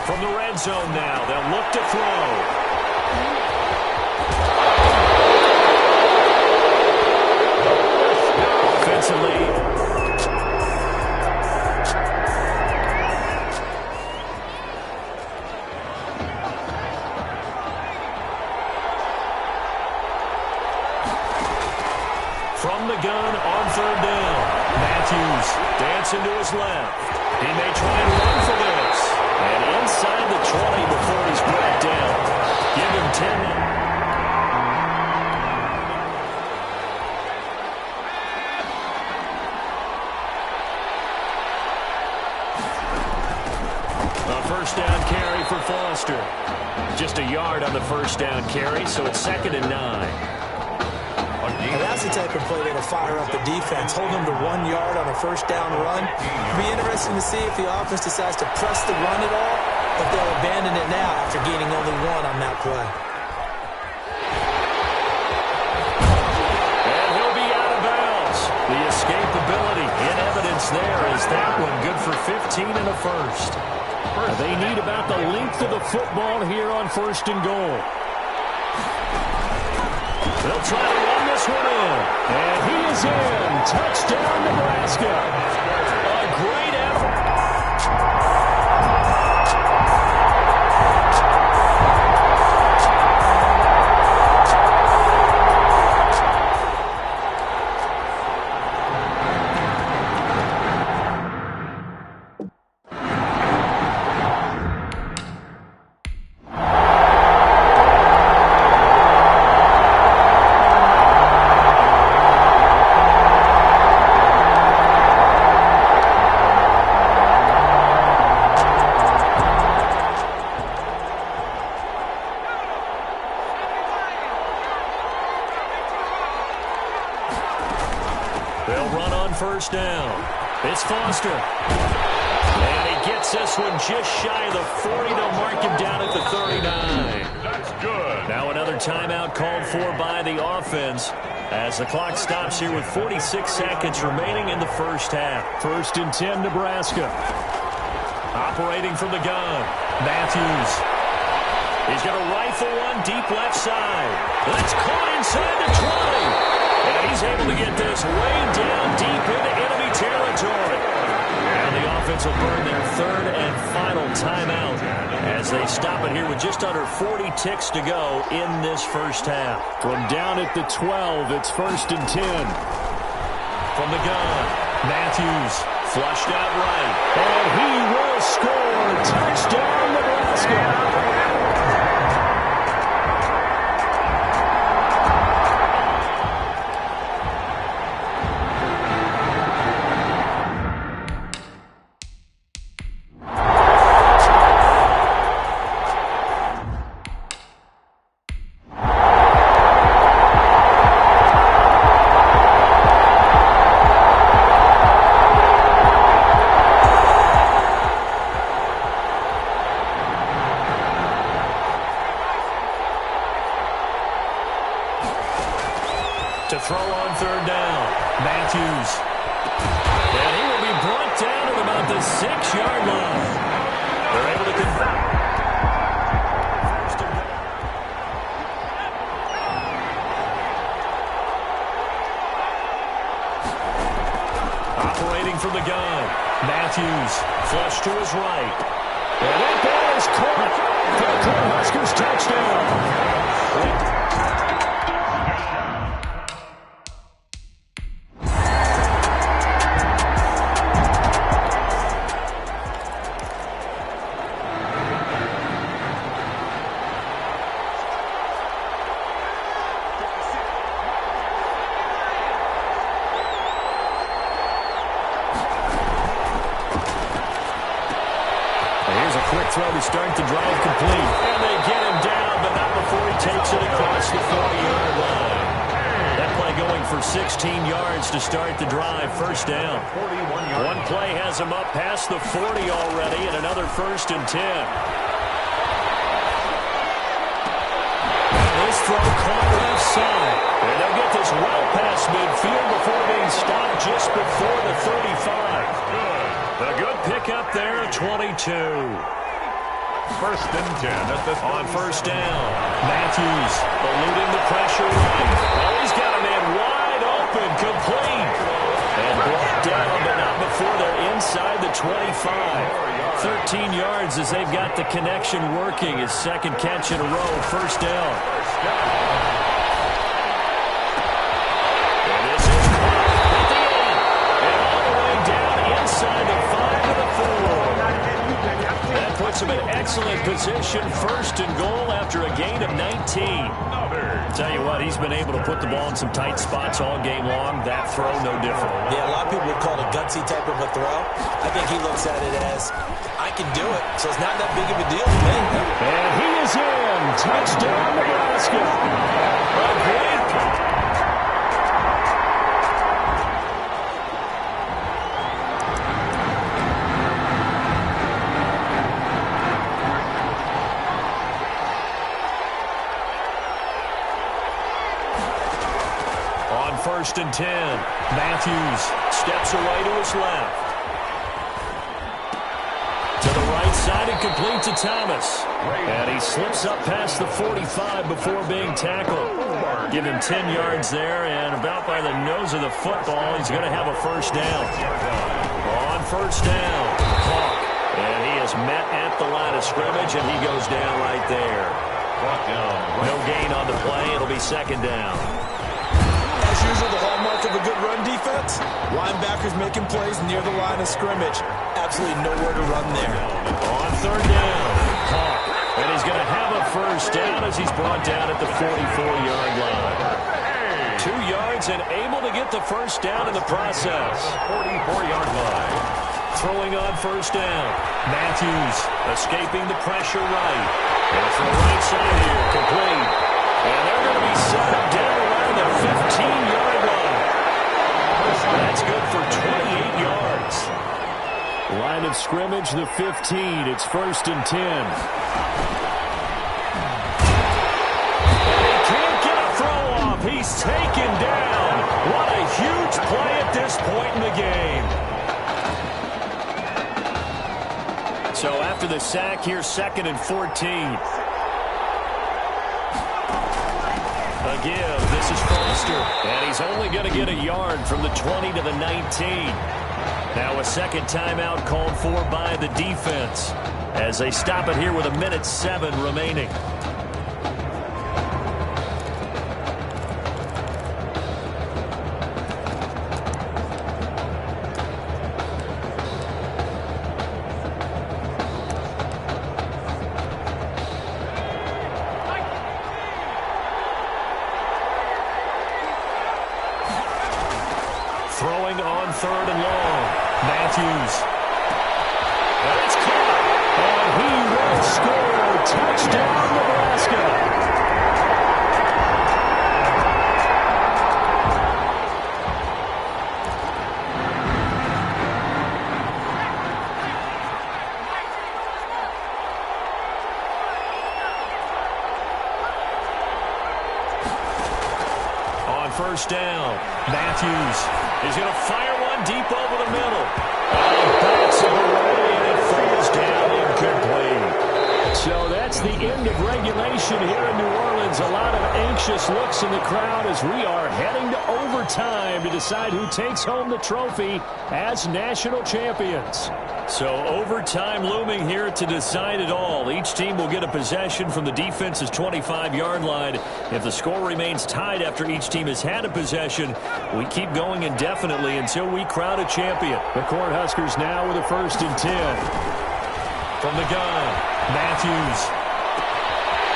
From the red zone now, they'll look to throw. Offensive lead. From the gun on 3rd down. Matthews dancing to his left. He may try and run for this. And inside the 20 before he's brought down. Give him 10. First down carry for Foster. Just a yard on the first down carry, so it's 2nd and 9. And that's the type of play that'll fire up the defense. Hold them to 1 yard on a first down run. It'll be interesting to see if the offense decides to press the run at all, but they'll abandon it now after gaining only 1 on that play. And he'll be out of bounds. The escapability in evidence there is that one good for 15 and a first. They need about the length of the football here on 1st and goal. They'll try to run this one in. And he is in. Touchdown, Nebraska. A great effort. First down. It's Foster. And he gets this one just shy of the 40. They'll mark him down at the 39. That's good. Now another timeout called for by the offense as the clock stops here with 46 seconds remaining in the first half. 1st and 10, Nebraska. Operating from the gun. Matthews. He's going to rifle one deep left side. That's caught inside the 20. And he's able to get this way down deep into enemy territory. And the offense will burn their 3rd and final timeout as they stop it here with just under 40 ticks to go in this first half. From down at the 12, it's 1st and 10. From the gun, Matthews flushed out right. And he will score. Touchdown, Nebraska. To throw on 3rd down. Matthews. And he will be brought down at about the 6-yard line. They're able to convert. Operating from the gun. Matthews. Flush to his right. And that ball is caught for the Cornhuskers touchdown. throw to start the drive complete. And they get him down, but not before he takes it across the 40-yard line. That play going for 16 yards to start the drive. First down. One play has him up past the 40 already, and another 1st and 10. This throw caught left side. And they'll get this well past midfield before being stopped just before the 35. A good pickup there at 22. 1st and 10 at the on 1st down. Matthews eluding the pressure right. Oh, he's got a man wide open, complete. And brought down, but not before they're inside the 25. 13 yards as they've got the connection working. His 2nd catch in a row, 1st down. And this is caught at the end. And all the way down inside the 5 to the 4. That puts him in excellent position. 1st and goal after a gain of 19. Tell you what, he's been able to put the ball in some tight spots all game long. That throw, no different. Yeah, a lot of people would call it a gutsy type of a throw. I think he looks at it as, I can do it, so it's not that big of a deal to me. And he is in. Touchdown, Nebraska. Agreed. On 1st and 10, Matthews steps away to his left. To the right side and complete to Thomas. And he slips up past the 45 before being tackled. Give him 10 yards there, and about by the nose of the football, he's going to have a 1st down. On 1st down, Hawk. And he is met at the line of scrimmage, and he goes down right there. No gain on the play. It'll be 2nd down. As usual, the hallmark of a good run defense, linebackers making plays near the line of scrimmage. Absolutely nowhere to run there. On 3rd down, Hawk. And he's going to have a 1st down as he's brought down at the 44-yard line. 2 yards and able to get the 1st down in the process. 44-yard line. Throwing on 1st down. Matthews escaping the pressure right. And from the right side here, complete. And they're going to be set up down around the 15-yard line. That's good for 28 yards. Line of scrimmage, the 15. It's 1st and 10. And he can't get a throw off. He's taken down. What a huge play at this point in the game. So after the sack here, 2nd and 14. A give. This is Foster. And he's only going to get a yard from the 20 to the 19. Now a 2nd timeout called for by the defense as they stop it here with 1:07 remaining. Throwing on 3rd and long. Matthews. And it's caught. And he will score. Touchdown, Nebraska. On 1st down, Matthews is going to fire one deep over the middle. Backs it away, and it falls down incomplete. So that's the end of regulation here in New Orleans. A lot of anxious looks in the crowd as we are heading to overtime to decide who takes home the trophy as national champions. So overtime looming here to decide it all. Each team will get a possession from the defense's 25-yard line. If the score remains tied after each team has had a possession, we keep going indefinitely until we crown a champion. The Cornhuskers now with a 1st and 10. From the gun, Matthews.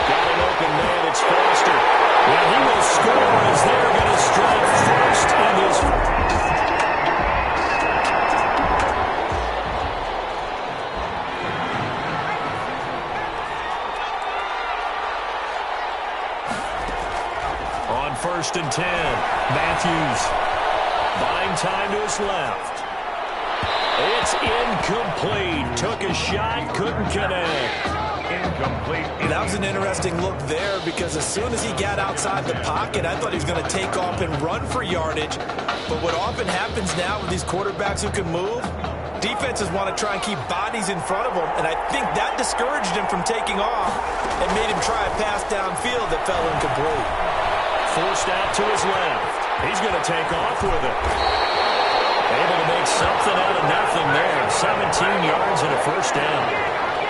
Got an open man, it's Foster. And he will score as they're going to strike first in his... first and 10. Matthews buying time to his left. It's incomplete. Took a shot, couldn't connect. Incomplete. That was an interesting look there because as soon as he got outside the pocket, I thought he was going to take off and run for yardage. But what often happens now with these quarterbacks who can move, defenses want to try and keep bodies in front of them, and I think that discouraged him from taking off and made him try a pass downfield that fell incomplete. Forced out to his left. He's going to take off with it. Able to make something out of nothing there. 17 yards and a first down.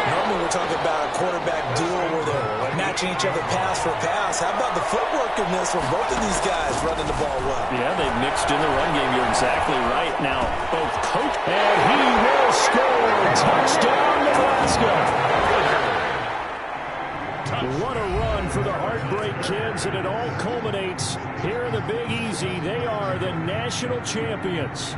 Normally we're talking about a quarterback duel where they're matching each other pass for pass. How about the footwork in this from both of these guys running the ball well? Yeah, they've mixed in the run game. You're exactly right. Now, both coach and he will score. Touchdown, Nebraska. What a run for the Heartbreak Kids, and it all culminates here in the Big Easy. They are the national champions.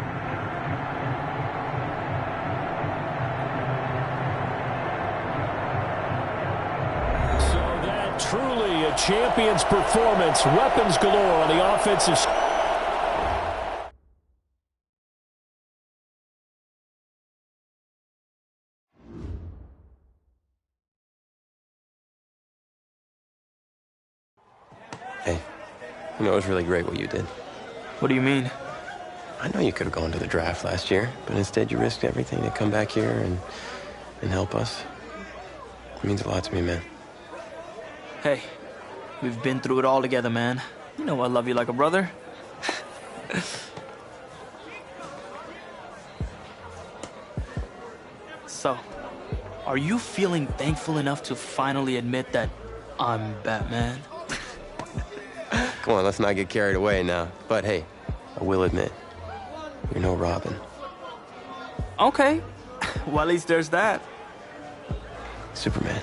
Truly a champion's performance. Weapons galore on the offensive. Hey, you know, it was really great what you did. What do you mean? I know you could have gone to the draft last year, but instead you risked everything to come back here and help us. It means a lot to me, man. Hey, we've been through it all together, man. You know I love you like a brother. So, are you feeling thankful enough to finally admit that I'm Batman? Come on, let's not get carried away now. But hey, I will admit, you're no Robin. Okay, well at least there's that. Superman.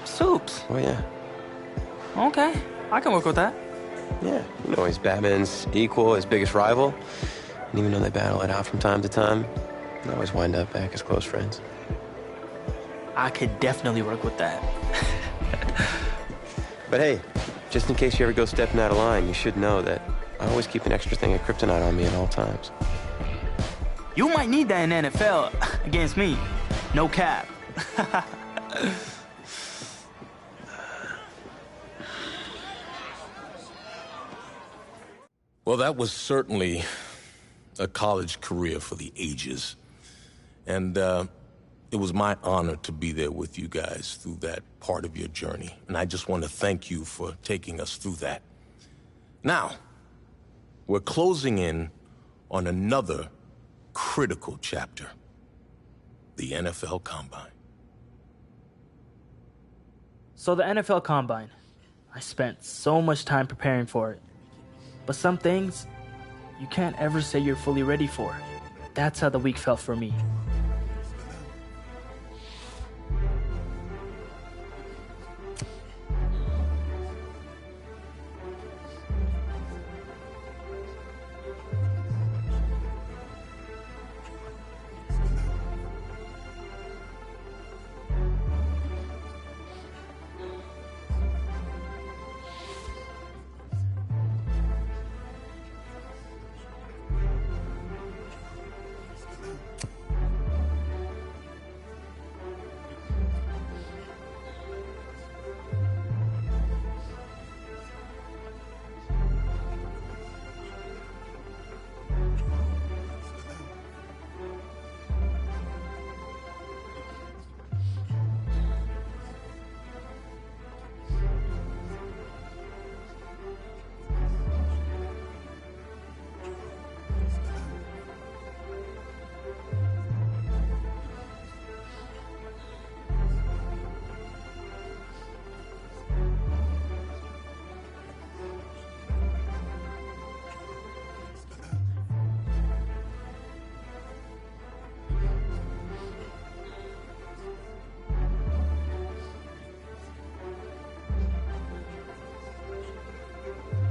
Soups. Oh, yeah. Okay, I can work with that. Yeah, you know, he's Batman's equal, his biggest rival. And even though they battle it out from time to time, they always wind up back as close friends. I could definitely work with that. But hey, just in case you ever go stepping out of line, you should know that I always keep an extra thing of kryptonite on me at all times. You might need that in NFL against me. No cap. Well, that was certainly a college career for the ages. And it was my honor to be there with you guys through that part of your journey. And I just want to thank you for taking us through that. Now, we're closing in on another critical chapter, the NFL Combine. So the NFL Combine, I spent so much time preparing for it. But some things, you can't ever say you're fully ready for. That's how the week felt for me.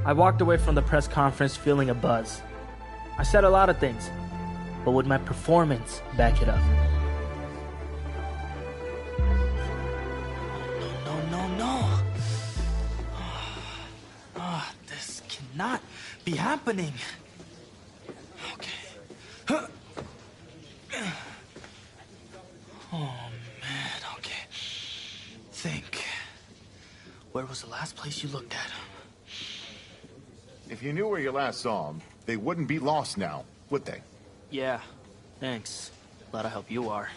I walked away from the press conference feeling a buzz. I said a lot of things, but would my performance back it up? No. This not be happening? Okay. Oh, man, okay. Think. Where was the last place you looked at? If you knew where you last saw them, they wouldn't be lost now, would they? Yeah, thanks. Glad I help you are.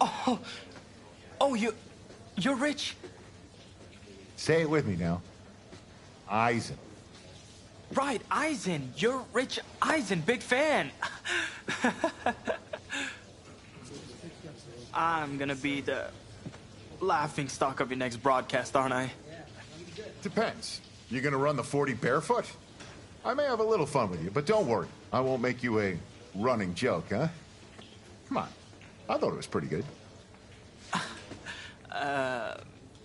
Oh, you're rich. Say it with me now. Eisen. Right, Eisen. You're Rich Eisen. Big fan. I'm gonna be the laughing stock of your next broadcast, aren't I? Depends. You gonna run the 40 barefoot? I may have a little fun with you, but don't worry. I won't make you a running joke, huh? Come on. I thought it was pretty good.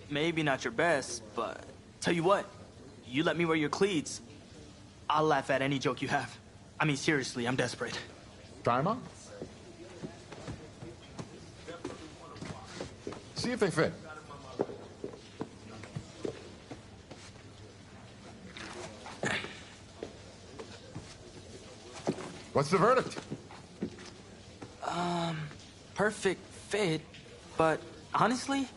Maybe not your best, but tell you what, you let me wear your cleats, I'll laugh at any joke you have. I mean, seriously, I'm desperate. Try 'em on. See if they fit. What's the verdict? Perfect fit, but honestly,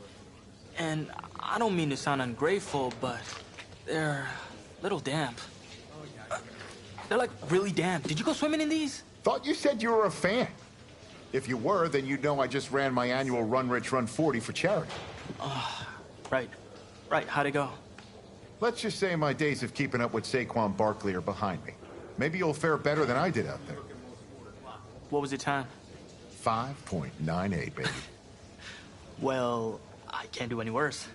and I don't mean to sound ungrateful, but they're a little damp. They're like really damp. Did you go swimming in these? Thought you said you were a fan. If you were, then you'd know I just ran my annual Run Rich Run 40 for charity. Right. How'd it go? Let's just say my days of keeping up with Saquon Barkley are behind me. Maybe you'll fare better than I did out there. What was your time? 5.98, baby. Well, I can't do any worse.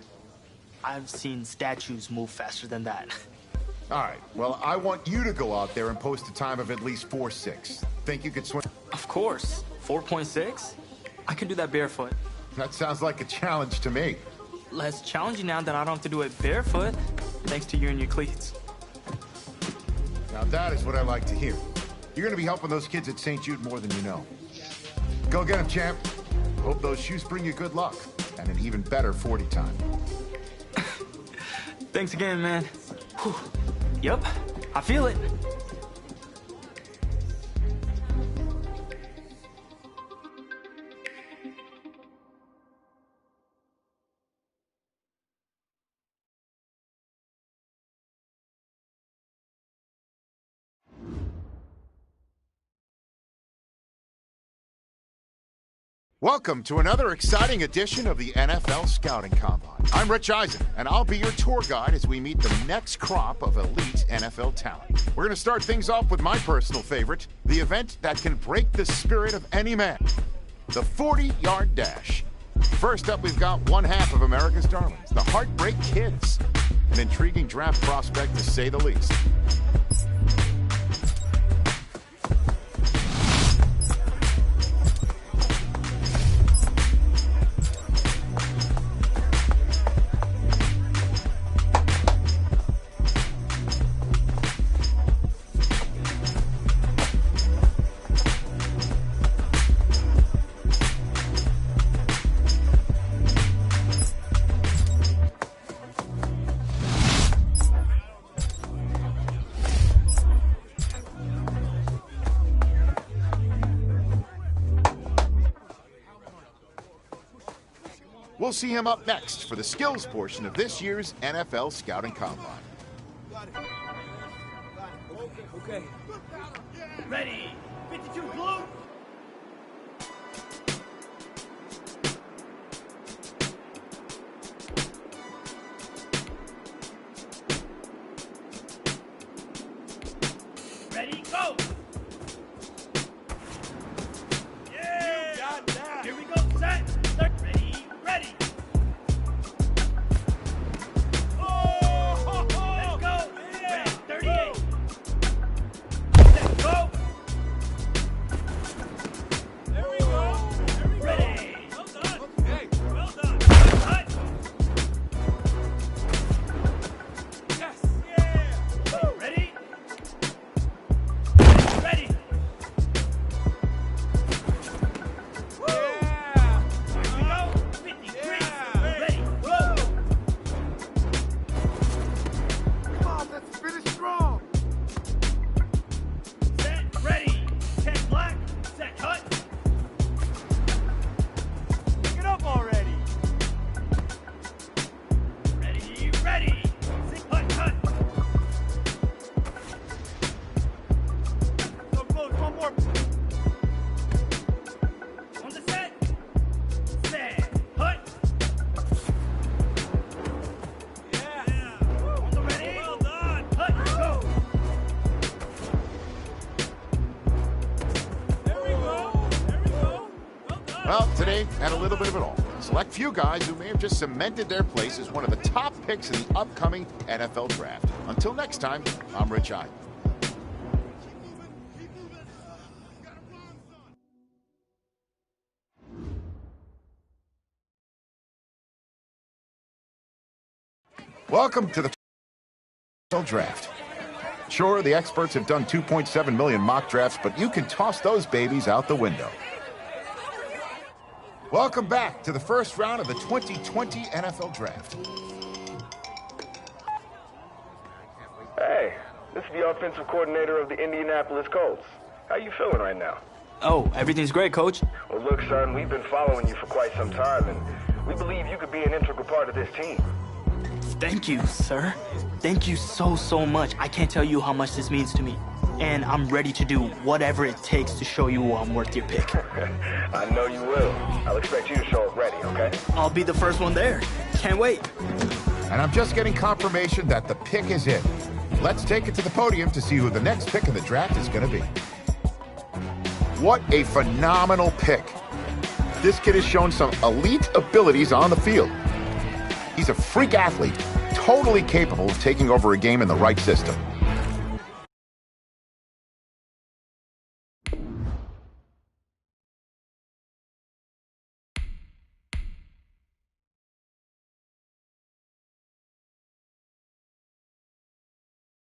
I've seen statues move faster than that. All right, well, I want you to go out there and post a time of at least 4.6. Think you could swim? Of course. 4.6? I can do that barefoot. That sounds like a challenge to me. Less challenging now that I don't have to do it barefoot, thanks to you and your cleats. Now that is what I like to hear. You're going to be helping those kids at St. Jude more than you know. Go get them, champ. Hope those shoes bring you good luck and an even better 40 time. Thanks again, man. Whew. Yep, I feel it. Welcome to another exciting edition of the NFL Scouting Combine. I'm Rich Eisen, and I'll be your tour guide as we meet the next crop of elite NFL talent. We're going to start things off with my personal favorite, the event that can break the spirit of any man, the 40-yard dash. First up, we've got one half of America's darlings, the Heartbreak Kids. An intriguing draft prospect, to say the least. We'll see him up next for the skills portion of this year's NFL Scouting Combine. Okay. Ready. 52 blue. Ready, go. Yeah. You got that. Here we go. Set. Start. Ready. Ready. Oh, let's go. Yeah. Ready, 38. Let's go. There we go. Ready. Well done. Okay. Well done. Cut. Yes. Yeah. Woo. Ready. and a little bit of it all. A select few guys who may have just cemented their place as one of the top picks in the upcoming NFL draft. Until next time, I'm Rich Eisen. Welcome to the NFL draft. Sure, the experts have done 2.7 million mock drafts, but you can toss those babies out the window. Welcome back to the first round of the 2020 NFL Draft. Hey, this is the offensive coordinator of the Indianapolis Colts. How you feeling right now? Oh, everything's great, Coach. Well, look, son, we've been following you for quite some time, and we believe you could be an integral part of this team. Thank you, sir. Thank you so much. I can't tell you how much this means to me. And I'm ready to do whatever it takes to show you I'm worth your pick. I know you will. I'll expect you to show up ready, okay? I'll be the first one there. Can't wait. And I'm just getting confirmation that the pick is in. Let's take it to the podium to see who the next pick in the draft is going to be. What a phenomenal pick. This kid has shown some elite abilities on the field. He's a freak athlete, totally capable of taking over a game in the right system.